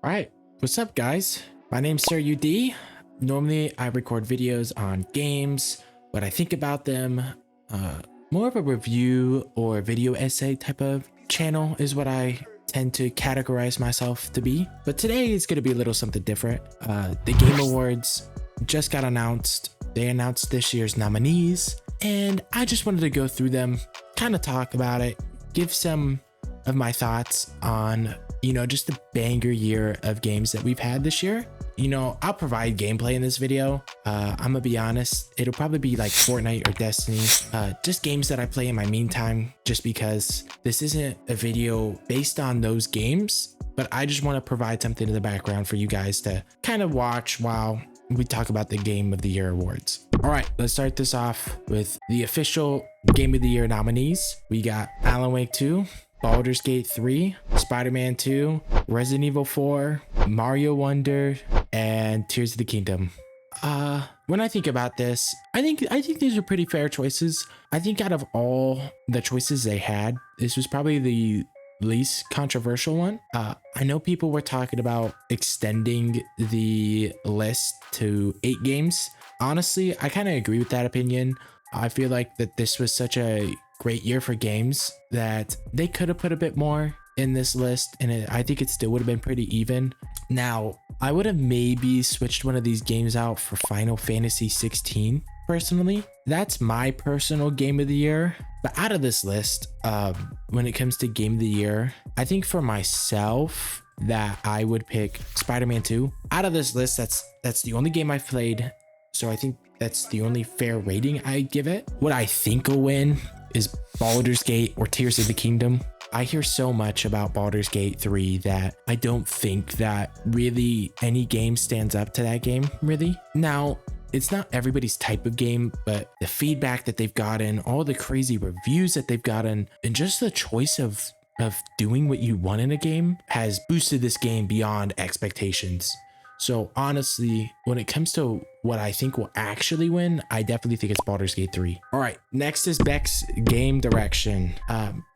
All right, what's up, guys? My name's Sir UD. Normally, I record videos on games, what I think about them. More of a review or video essay type of channel is what I tend to categorize myself to be. But today is going to be a little something different. The Game Awards just got announced. They announced this year's nominees, and I just wanted to go through them, kind of talk about it, give some of my thoughts on just the banger year of games that we've had this year. I'll provide gameplay in this video. I'm gonna be honest, it'll probably be like Fortnite or Destiny, just games that I play in my meantime, just because this isn't a video based on those games, but I just want to provide something in the background for you guys to kind of watch while we talk about the Game of the Year awards. All right, let's start this off with the official Game of the Year nominees. We got Alan Wake 2, Baldur's Gate 3, Spider-Man 2, Resident Evil 4, Mario Wonder, and Tears of the Kingdom. When I think about this, I think these are pretty fair choices. I think out of all the choices they had, this was probably the least controversial one. I know people were talking about extending the list to 8 games. Honestly, I kind of agree with that opinion. I feel like that this was such a great year for games that they could have put a bit more in this list, and I think it still would have been pretty even. Now, I would have maybe switched one of these games out for Final Fantasy 16 personally. That's my personal Game of the Year. But out of this list, when it comes to Game of the Year, I think for myself that I would pick Spider-Man 2. Out of this list, that's the only game I've played, so I think that's the only fair rating I give it. What I think will win is Baldur's Gate or Tears of the Kingdom. I hear so much about Baldur's Gate 3 that I don't think that really any game stands up to that game, really. Now, it's not everybody's type of game, but the feedback that they've gotten, all the crazy reviews that they've gotten, and just the choice of doing what you want in a game has boosted this game beyond expectations. So honestly, when it comes to what I think will actually win, I definitely think it's Baldur's Gate 3. All right, next is Beck's Game Direction.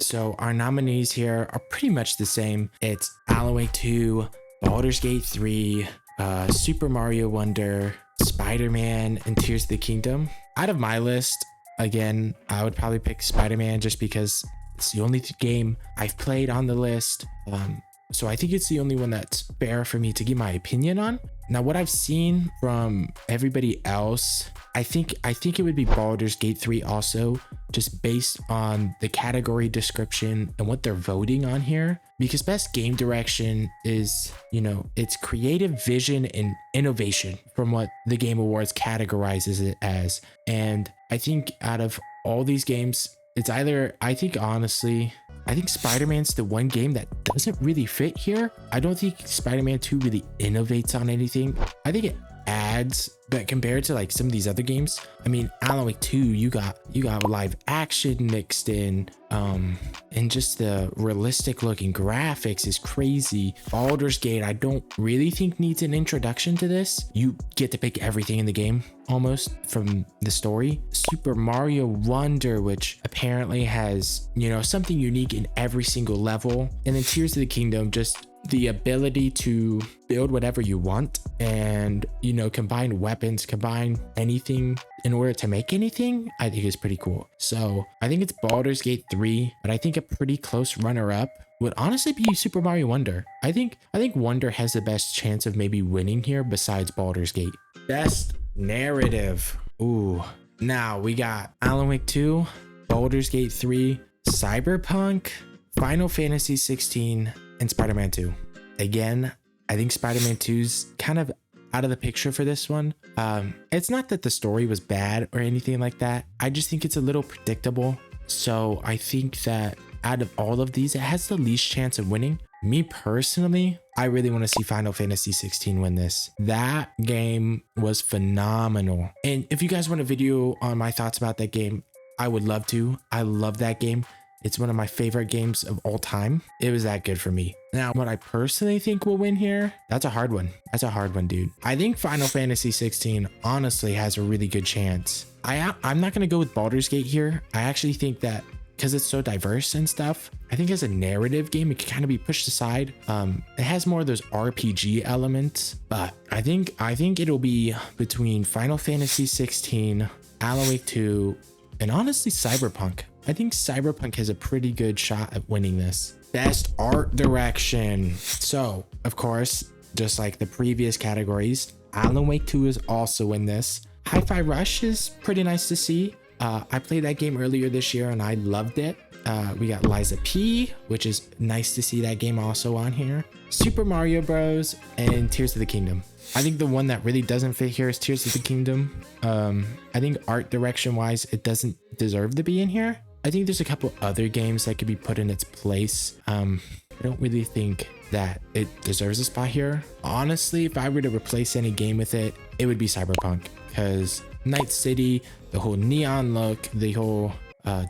So our nominees here are pretty much the same. It's Alan Wake 2, Baldur's Gate 3, Super Mario Wonder, Spider-Man, and Tears of the Kingdom. Out of my list, again, I would probably pick Spider-Man just because it's the only game I've played on the list. So I think it's the only one that's fair for me to give my opinion on. Now, what I've seen from everybody else, I think it would be Baldur's Gate 3 also, just based on the category description and what they're voting on here. Because best game direction is, it's creative vision and innovation from what the Game Awards categorizes it as. And I think out of all these games, it's either, I think Spider-Man's the one game that doesn't really fit here. I don't think Spider-Man 2 really innovates on anything. I think it adds, but compared to like some of these other games, I mean, Alan Wake 2, you got live action mixed in, and just the realistic looking graphics is crazy. Baldur's Gate, I don't really think needs an introduction to this. You get to pick everything in the game almost from the story. Super Mario Wonder, which apparently has, something unique in every single level. And then Tears of the Kingdom, just the ability to build whatever you want and, combine weapons, combine anything in order to make anything, I think is pretty cool. So I think it's Baldur's Gate 3, but I think a pretty close runner up would honestly be Super Mario Wonder. I think Wonder has the best chance of maybe winning here besides Baldur's Gate. Best narrative. Ooh. Now we got Alan Wake 2, Baldur's Gate 3, Cyberpunk, Final Fantasy 16, and Spider-Man 2. Again, I think Spider-Man 2's kind of out of the picture for this one. It's not that the story was bad or anything like that. I just think it's a little predictable. So I think that out of all of these, it has the least chance of winning. Me personally, I really want to see Final Fantasy 16 win this. That game was phenomenal. And if you guys want a video on my thoughts about that game, I would love to. I love that game. It's one of my favorite games of all time. It was that good for me. Now, what I personally think will win here, that's a hard one. That's a hard one, dude. I think Final Fantasy 16 honestly has a really good chance. I'm not going to go with Baldur's Gate here. I actually think that because it's so diverse and stuff, I think as a narrative game, it can kind of be pushed aside. It has more of those RPG elements, but I think it'll be between Final Fantasy 16, Alan Wake 2, and honestly, Cyberpunk. I think Cyberpunk has a pretty good shot at winning this. Best art direction. So, of course, just like the previous categories, Alan Wake 2 is also in this. Hi-Fi Rush is pretty nice to see. I played that game earlier this year and I loved it. We got Liza P, which is nice to see that game also on here. Super Mario Bros. And Tears of the Kingdom. I think the one that really doesn't fit here is Tears of the Kingdom. I think art direction wise, it doesn't deserve to be in here. I think there's a couple other games that could be put in its place. I don't really think that it deserves a spot here. Honestly, if I were to replace any game with it, it would be Cyberpunk, because Night City, the whole neon look, the whole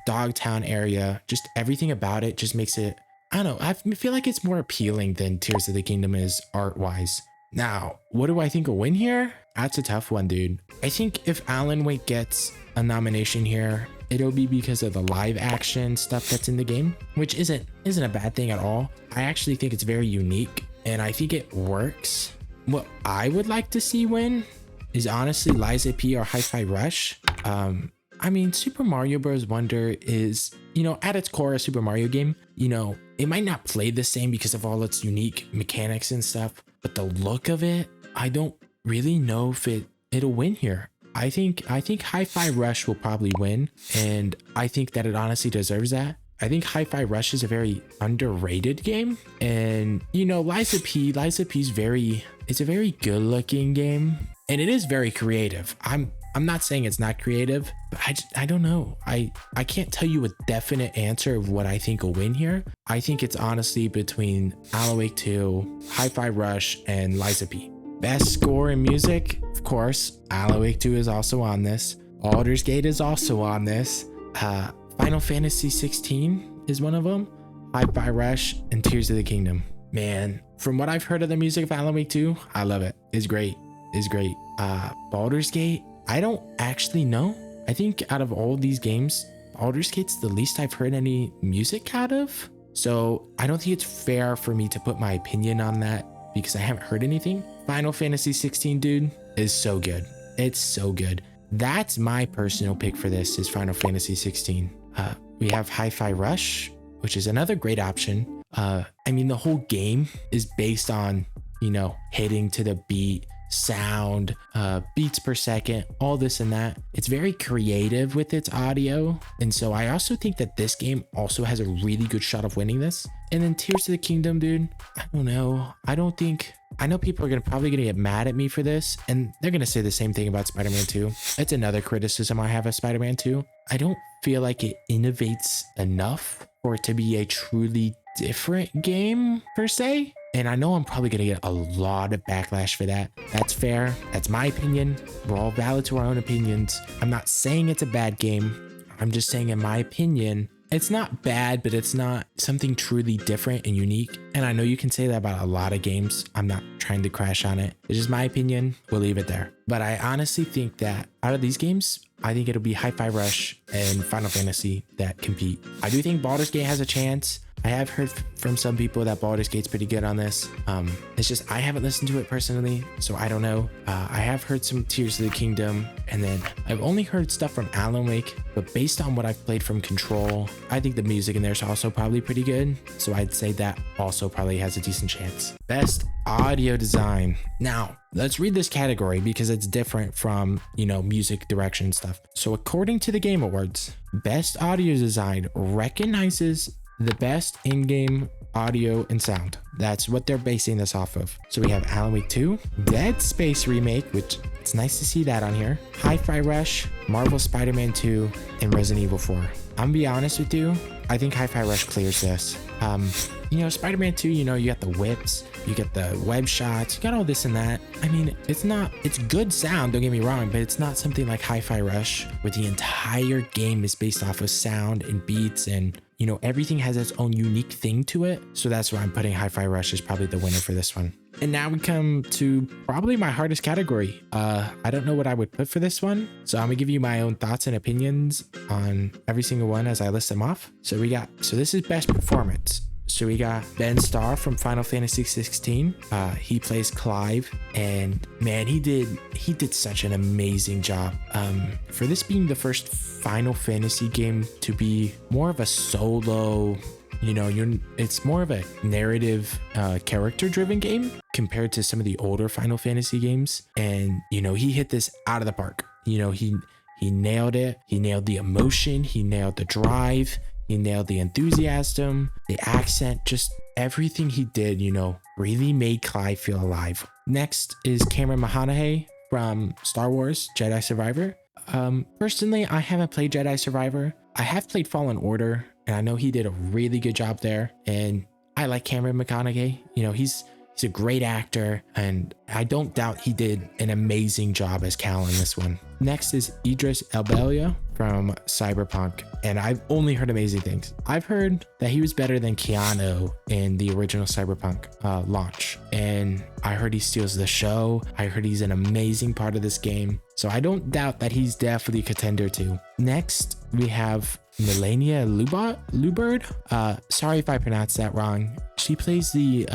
Dogtown area, just everything about it just makes it, I don't know, I feel like it's more appealing than Tears of the Kingdom is art-wise. Now, what do I think will win here? That's a tough one, dude. I think if Alan Wake gets a nomination here, it'll be because of the live action stuff that's in the game, which isn't a bad thing at all. I actually think it's very unique and I think it works. What I would like to see win is honestly Liza P or Hi-Fi Rush. I mean, Super Mario Bros. Wonder is, at its core, a Super Mario game. It might not play the same because of all its unique mechanics and stuff, but the look of it, I don't really know if it'll win here. I think Hi-Fi Rush will probably win, and I think that it honestly deserves that. I think Hi-Fi Rush is a very underrated game, and Liza P's it's a very good looking game, and it is very creative. I'm not saying it's not creative, but I don't know. I can't tell you a definite answer of what I think will win here. I think it's honestly between Alan Wake 2, Hi-Fi Rush, and Liza P. Best score in music, of course, Alan Wake 2 is also on this. Baldur's Gate is also on this. Final Fantasy 16 is one of them. Hi-Fi Rush and Tears of the Kingdom. Man, from what I've heard of the music of Alan Wake 2, I love it. It's great. It's great. Baldur's Gate, I don't actually know. I think out of all these games, Baldur's Gate's the least I've heard any music out of. So I don't think it's fair for me to put my opinion on that because I haven't heard anything. Final Fantasy 16, dude, is so good. It's so good. That's my personal pick for this, is Final Fantasy 16. We have Hi-Fi Rush, which is another great option. I mean, the whole game is based on, hitting to the beat, sound, beats per second, all this and that. It's very creative with its audio. And so I also think that this game also has a really good shot of winning this. And then Tears of the Kingdom, dude, I don't know. I know people are probably gonna get mad at me for this, and they're gonna say the same thing about Spider-Man 2. It's another criticism I have of Spider-Man 2. I don't feel like it innovates enough for it to be a truly different game per se. And I know I'm probably gonna get a lot of backlash for that. That's fair. That's my opinion. We're all valid to our own opinions. I'm not saying it's a bad game. I'm just saying, in my opinion, it's not bad, but it's not something truly different and unique. And I know you can say that about a lot of games. I'm not trying to crash on it. It's just my opinion. We'll leave it there. But I honestly think that out of these games, I think it'll be Hi-Fi Rush and Final Fantasy that compete. I do think Baldur's Gate has a chance. I have heard from some people that Baldur's Gate's pretty good on this. It's just I haven't listened to it personally, so I don't know. I have heard some Tears of the Kingdom, and then I've only heard stuff from Alan Wake, but based on what I've played from Control, I think the music in there is also probably pretty good. So I'd say that also probably has a decent chance. Best audio design. Now, let's read this category because it's different from, music direction stuff. So according to the Game Awards, Best Audio Design recognizes the best in-game audio and sound. That's what they're basing this off of. So we have Alan Wake 2, Dead Space Remake, which it's nice to see that on here, Hi-Fi Rush, Marvel Spider-Man 2, and Resident Evil 4. I'm gonna be honest with you, I think Hi-Fi Rush clears this. Spider-Man 2, you got the whips, you get the web shots, you got all this and that. I mean, it's good sound, don't get me wrong, but it's not something like Hi-Fi Rush, where the entire game is based off of sound and beats and, everything has its own unique thing to it. So that's why I'm putting Hi-Fi Rush as probably the winner for this one. And now we come to probably my hardest category. I don't know what I would put for this one, so I'm gonna give you my own thoughts and opinions on every single one as I list them off. So this is best performance. So we got Ben Starr from Final Fantasy 16. He plays Clive, and man, he did such an amazing job. For this being the first Final Fantasy game to be more of a solo, it's more of a narrative, character-driven game compared to some of the older Final Fantasy games. And he hit this out of the park. He nailed it. He nailed the emotion. He nailed the drive. He nailed the enthusiasm, the accent, just everything he did, really made Clive feel alive. Next is Cameron Mahanahe from Star Wars Jedi Survivor. Personally, I haven't played Jedi Survivor. I have played Fallen Order, and I know he did a really good job there. And I like Cameron McConaughey. He's a great actor, and I don't doubt he did an amazing job as Cal in this one. Next is Idris Elba from Cyberpunk, and I've only heard amazing things. I've heard that he was better than Keanu in the original Cyberpunk launch, and I heard he steals the show. I heard he's an amazing part of this game, so I don't doubt that he's definitely a contender too. Next, we have Melania Lubert. Sorry if I pronounced that wrong. She plays the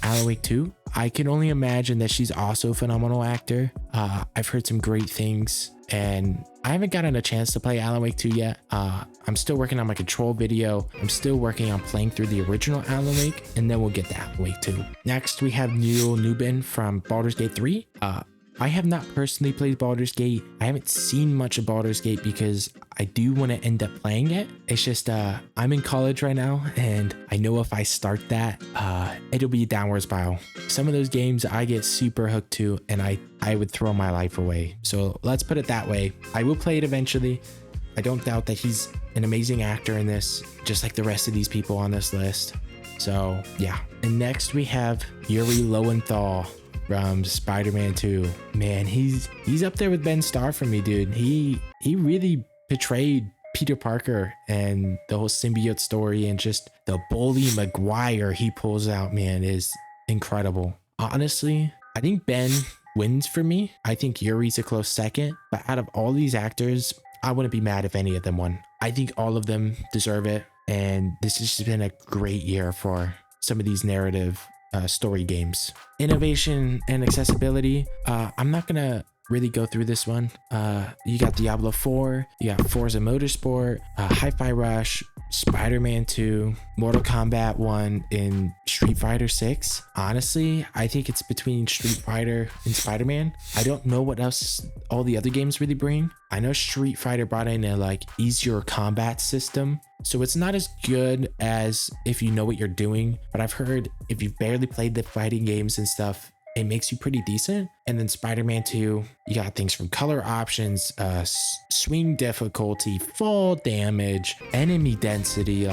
Alan Wake 2. I can only imagine that she's also a phenomenal actor. I've heard some great things, and I haven't gotten a chance to play Alan Wake 2 yet. I'm still working on my control video. I'm still working on playing through the original Alan Wake, and then we'll get to Alan Wake 2. Next, we have Neil Nubin from Baldur's Gate 3. I have not personally played Baldur's Gate. I haven't seen much of Baldur's Gate because I do want to end up playing it. It's just I'm in college right now, and I know if I start that, it'll be a downward spiral. Some of those games I get super hooked to, and I would throw my life away. So let's put it that way. I will play it eventually. I don't doubt that he's an amazing actor in this, just like the rest of these people on this list. So yeah. And next we have Yuri Lowenthal from Spider-Man 2. Man, he's up there with Ben Starr for me, dude. He really portrayed Peter Parker and the whole symbiote story, and just the bully Maguire he pulls out, man, is incredible. Honestly, I think Ben wins for me. I think Yuri's a close second, but out of all these actors, I wouldn't be mad if any of them won. I think all of them deserve it, and this has just been a great year for some of these narrative story games. Innovation and accessibility. I'm not gonna really go through this one. You got Diablo 4, you got Forza Motorsport, Hi-Fi Rush, Spider-Man 2, Mortal Kombat 1, and Street Fighter 6. Honestly, I think it's between Street Fighter and Spider-Man. I don't know what else all the other games really bring. I know Street Fighter brought in a easier combat system, so it's not as good as if you know what you're doing, but I've heard if you've barely played the fighting games and stuff, it makes you pretty decent. And then Spider-Man 2, you got things from color options, swing difficulty, fall damage, enemy density,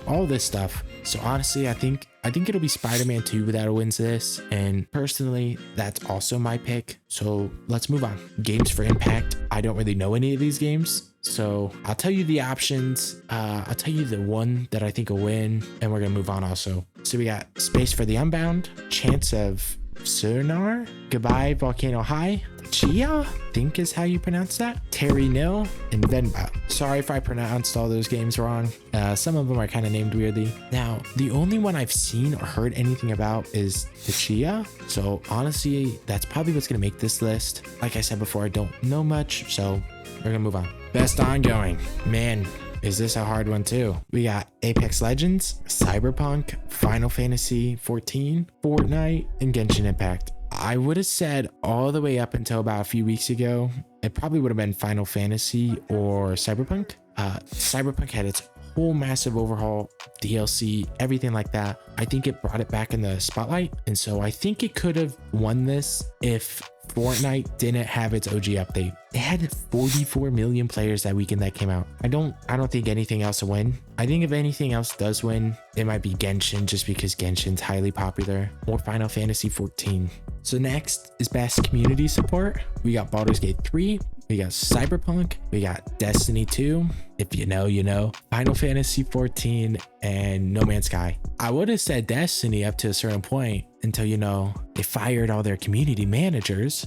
all this stuff. So honestly, I think it'll be Spider-Man 2 that wins this. And personally, that's also my pick. So let's move on. Games for Impact. I don't really know any of these games, so I'll tell you the options. I'll tell you the one that I think will win, and we're gonna move on also. So we got Space for the Unbound, Chance of Sonar, Goodbye Volcano High, Chia, I think is how you pronounce that, Terry Nil, and Venba. Sorry if I pronounced all those games wrong. Some of them are kind of named weirdly. Now, the only one I've seen or heard anything about is the Chia. So honestly, that's probably what's gonna make this list. Like I said before, I don't know much, so we're gonna move on. Best ongoing. Man, is this a hard one too? We got Apex Legends, Cyberpunk, Final Fantasy 14, Fortnite, and Genshin Impact. I would have said all the way up until about a few weeks ago, it probably would have been Final Fantasy or Cyberpunk. Cyberpunk had its whole massive overhaul, DLC, everything like that. I think it brought it back in the spotlight, and so I think it could have won this if Fortnite didn't have its OG update. It had 44 million players that weekend that came out. I don't think anything else will win. I think if anything else does win, it might be Genshin, just because Genshin's highly popular, or Final Fantasy 14. So next is best community support. We got Baldur's Gate 3, We got Cyberpunk, we got Destiny 2, if you know, you know, Final Fantasy 14, and No Man's Sky. I would have said Destiny up to a certain point until, you know, they fired all their community managers.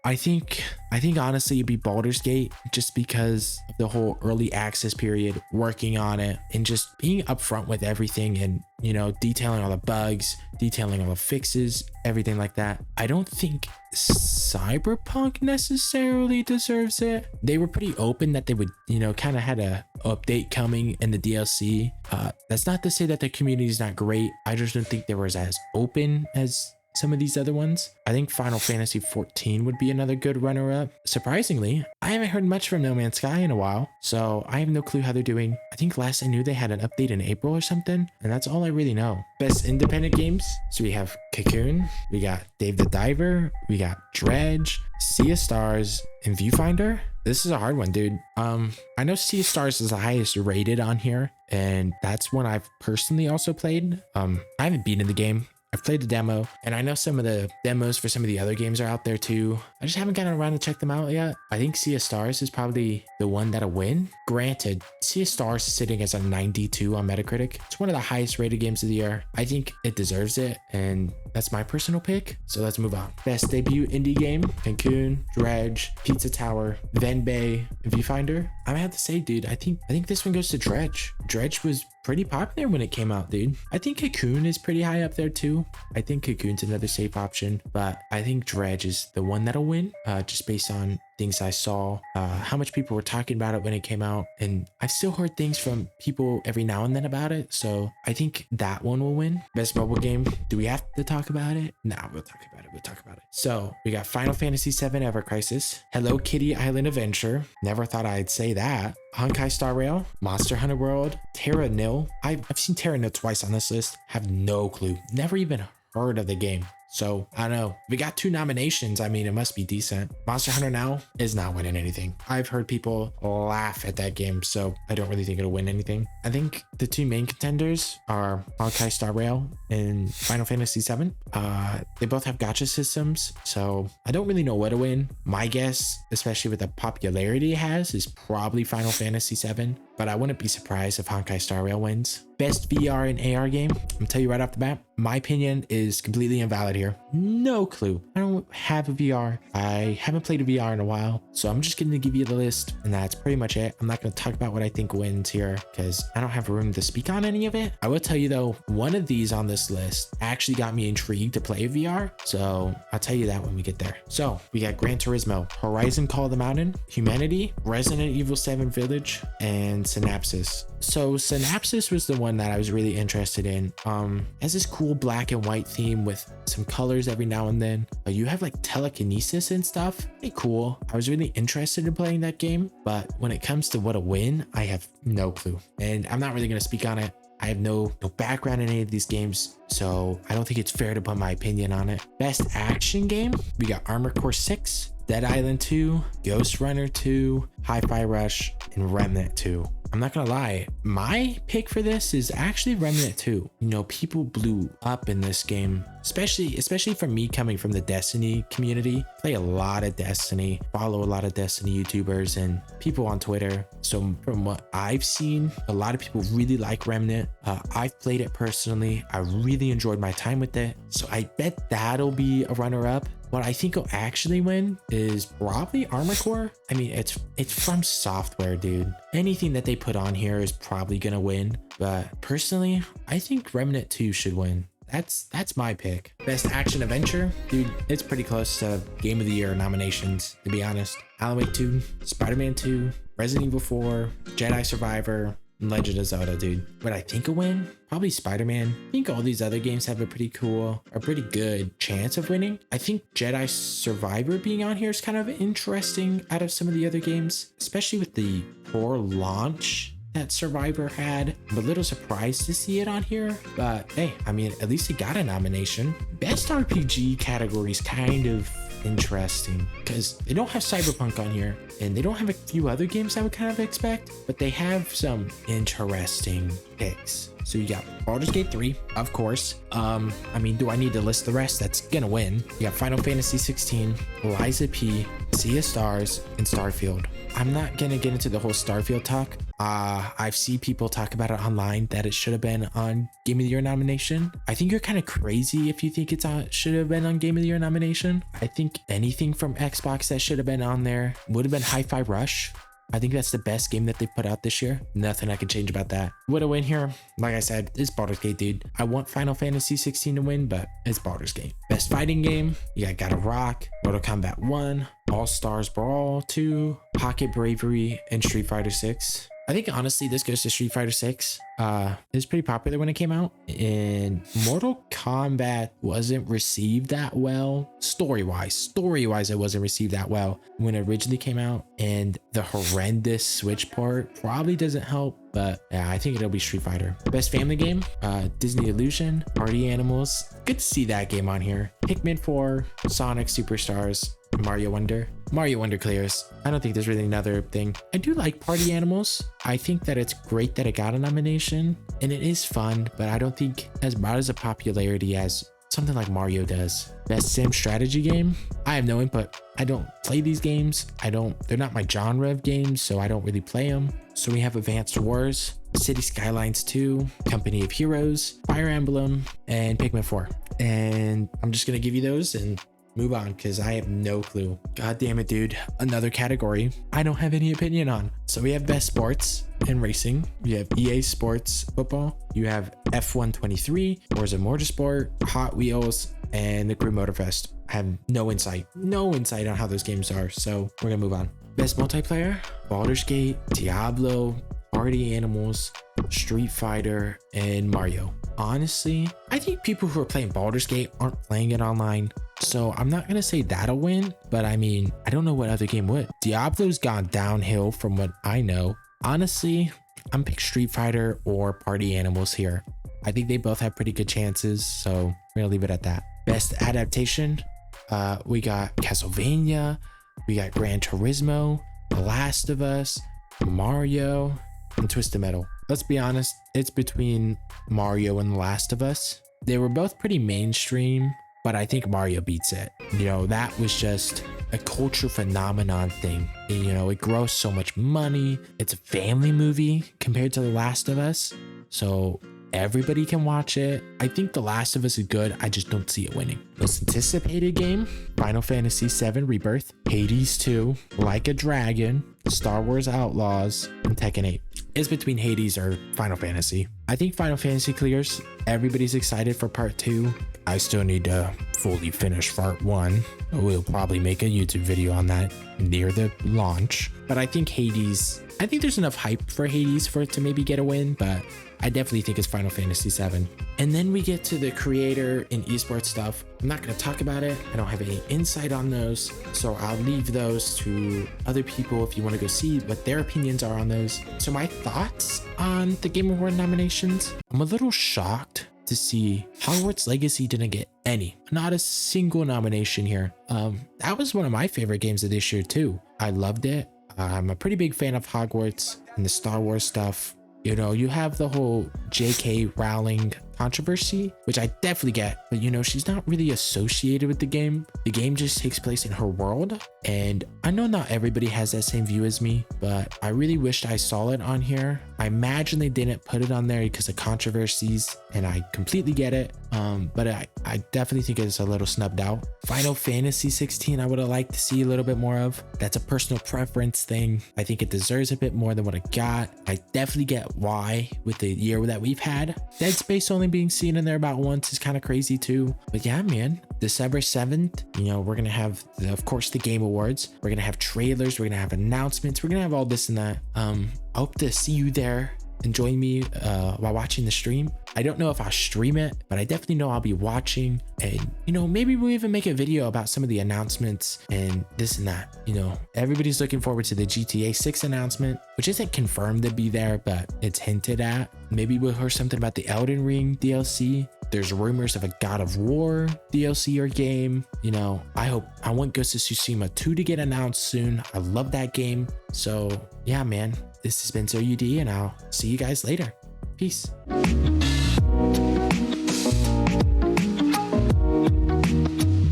I think honestly it'd be Baldur's Gate, just because of the whole early access period, working on it and just being upfront with everything, and, you know, detailing all the bugs, detailing all the fixes, everything like that. I don't think Cyberpunk necessarily deserves it. They were pretty open that they would, you know, kind of had a update coming in the DLC. That's not to say that the community is not great. I just don't think they were as open as some of these other ones. I think Final Fantasy 14 would be another good runner-up. Surprisingly, I haven't heard much from No Man's Sky in a while, so I have no clue how they're doing. I think last I knew they had an update in April or something, and that's all I really know. Best independent games, so we have Cocoon, we got Dave the Diver, we got Dredge, Sea of Stars, and Viewfinder. This is a hard one, dude. I know Sea of Stars is the highest rated on here, and that's one I've personally also played. I haven't beaten the game. I've played the demo, and I know some of the demos for some of the other games are out there too. I just haven't gotten around to check them out yet. I think Sea of Stars is probably the one that'll win. Granted, Sea of Stars is sitting as a 92 on Metacritic. It's one of the highest rated games of the year. I think it deserves it, and that's my personal pick. So let's move on. Best debut indie game: Cocoon, Dredge, Pizza Tower, Venbay, Viewfinder. I have to say, dude, I think this one goes to Dredge. Dredge was pretty popular when it came out, dude. I think Cocoon is pretty high up there too. I think Cocoon's another safe option, but I think Dredge is the one that'll win, just based on things I saw, how much people were talking about it when it came out, and I've still heard things from people every now and then about it, so I think that one will win. Best mobile game, do we have to talk about it? Nah, we'll talk about it. So we got Final Fantasy VII Ever Crisis, Hello Kitty Island Adventure, never thought I'd say that, Honkai Star Rail, Monster Hunter World, Terra Nil. I've seen Terra Nil twice on this list, have no clue, never even heard of the game. So I don't know. We got 2 nominations. I mean, it must be decent. Monster Hunter Now is not winning anything. I've heard people laugh at that game, so I don't really think it'll win anything. I think the 2 main contenders are Honkai Star Rail and Final Fantasy VII. They both have gacha systems, so I don't really know what to win. My guess, especially with the popularity it has, is probably Final Fantasy VII, but I wouldn't be surprised if Honkai Star Rail wins. Best VR and AR game, I'm gonna tell you right off the bat, my opinion is completely invalid here. No clue. I don't have a VR. I haven't played a VR in a while, so I'm just gonna give you the list, and that's pretty much it. I'm not gonna talk about what I think wins here because I don't have room to speak on any of it. I will tell you though, one of these on this list actually got me intrigued to play a VR, so I'll tell you that when we get there. So we got Gran Turismo, Horizon Call of the Mountain, Humanity, Resident Evil 7 Village, and Synapses. So Synapses was the one that I was really interested in. Has this cool black and white theme with some colors every now and then. You have like telekinesis and stuff. Pretty cool. I was really interested in playing that game, but when it comes to what a win, I have no clue, and I'm not really going to speak on it. I have no background in any of these games, so I don't think it's fair to put my opinion on it. Best action game, we got Armored Core 6, Dead Island 2, Ghost Runner 2, Hi-Fi Rush, and Remnant 2. I'm not gonna lie, my pick for this is actually Remnant 2. You know, people blew up in this game, especially for me coming from the Destiny community. Play a lot of Destiny, follow a lot of Destiny YouTubers and people on Twitter. So from what I've seen, a lot of people really like Remnant. I've played it personally. I really enjoyed my time with it. So I bet that'll be a runner-up. What I think will actually win is probably Armored Core. I mean, it's from software, dude. Anything that they put on here is probably gonna win. But personally, I think Remnant 2 should win. That's my pick. Best action adventure, dude, it's pretty close to Game of the Year nominations, to be honest. Alan Wake 2, Spider-Man 2, Resident Evil 4, Jedi Survivor, and Legend of Zelda, dude. What I think will win? Probably Spider-Man. I think all these other games have a pretty good chance of winning. I think Jedi Survivor being on here is kind of interesting out of some of the other games, especially with the poor launch that Survivor had. I'm a little surprised to see it on here, but hey, I mean, at least it got a nomination. Best RPG category is kind of interesting because they don't have Cyberpunk on here and they don't have a few other games I would kind of expect, but they have some interesting picks. So you got Baldur's Gate 3, of course. I mean, do I need to list the rest? That's gonna win. You got Final Fantasy 16, Liza P, Sea of Stars, and Starfield. I'm not gonna get into the whole Starfield talk. I've seen people talk about it online that it should have been on Game of the Year nomination. I think you're kind of crazy if you think should have been on Game of the Year nomination. I think anything from Xbox that should have been on there would have been Hi-Fi Rush. I think that's the best game that they put out this year. Nothing I can change about that. Would have win here? Like I said, it's Baldur's Gate, dude. I want Final Fantasy 16 to win, but it's Baldur's Gate. Best fighting game, you got God of Rock, Mortal Kombat 1, All Stars Brawl 2, Pocket Bravery, and Street Fighter 6. I think honestly, this goes to Street Fighter 6. It was pretty popular when it came out, and Mortal Kombat wasn't received that well story-wise. It wasn't received that well when it originally came out, and the horrendous Switch port probably doesn't help. But yeah, I think it'll be Street Fighter. Best family game, Disney Illusion, Party Animals. Good to see that game on here. Pikmin 4, Sonic Superstars, Mario Wonder. Mario Wonder clears. I don't think there's really another thing. I do like Party Animals. I think that it's great that it got a nomination, and it is fun, but I don't think as about as a popularity as something like Mario does. Best sim strategy game, I have no input. I don't play these games. They're not my genre of games, so I don't really play them. So we have Advanced Wars, City Skylines 2, Company of Heroes, Fire Emblem, and Pikmin 4. And I'm just gonna give you those and move on because I have no clue. God damn it, dude. Another category I don't have any opinion on. So we have Best Sports and Racing. You have EA Sports Football. You have F1 23, Forza Motorsport, Hot Wheels, and the Crew Motorfest. I have no insight on how those games are. So we're gonna move on. Best Multiplayer, Baldur's Gate, Diablo, Party Animals, Street Fighter, and Mario. Honestly, I think people who are playing Baldur's Gate aren't playing it online. So I'm not gonna say that'll win, but I mean, I don't know what other game would. Diablo's gone downhill from what I know. Honestly, I'm picking Street Fighter or Party Animals here. I think they both have pretty good chances, so we're gonna leave it at that. Best adaptation, we got Castlevania, we got Gran Turismo, The Last of Us, Mario, and Twisted Metal. Let's be honest, it's between Mario and The Last of Us. They were both pretty mainstream, but I think Mario beats it. You know, that was just a culture phenomenon thing. You know, it grossed so much money. It's a family movie compared to The Last of Us, so everybody can watch it. I think The Last of Us is good. I just don't see it winning. Most anticipated game, Final Fantasy VII Rebirth, Hades 2, Like a Dragon, Star Wars Outlaws, and Tekken 8. It's between Hades or Final Fantasy. I think Final Fantasy clears. Everybody's excited for part 2. I still need to fully finish part 1. We'll probably make a YouTube video on that near the launch. But I think there's enough hype for Hades for it to maybe get a win, but I definitely think it's Final Fantasy VII. And then we get to the creator and esports stuff. I'm not going to talk about it. I don't have any insight on those. So I'll leave those to other people if you want to go see what their opinions are on those. So my thoughts on the Game Award nominations, I'm a little shocked to see Hogwarts Legacy didn't get any, not a single nomination here. That was one of my favorite games of this year too. I loved it. I'm a pretty big fan of Hogwarts and the Star Wars stuff. You know, you have the whole J.K. Rowling controversy, which I definitely get, but you know, she's not really associated with the game. The game just takes place in her world, and I know not everybody has that same view as me, but I really wished I saw it on here. I imagine they didn't put it on there because of controversies, and I completely get it. But I definitely think it's a little snubbed out. Final Fantasy 16, I would have liked to see a little bit more of. That's a personal preference thing. I think it deserves a bit more than what it got. I definitely get why with the year that we've had. Dead Space only being seen in there about once is kind of crazy too. But yeah, man, December 7th, you know, we're gonna have of course the Game Awards. We're gonna have trailers, we're gonna have announcements, we're gonna have all this and that. I hope to see you there and join me while watching the stream. I don't know if I'll stream it, but I definitely know I'll be watching, and you know, maybe we'll even make a video about some of the announcements and this and that. You know, everybody's looking forward to the GTA 6 announcement, which isn't confirmed to be there, but it's hinted at. Maybe we'll hear something about the Elden Ring DLC. There's rumors of a God of War DLC or game. You know, I want Ghost of Tsushima 2 to get announced soon. I love that game. So yeah, man, this has been Sir UD, and I'll see you guys later. Peace.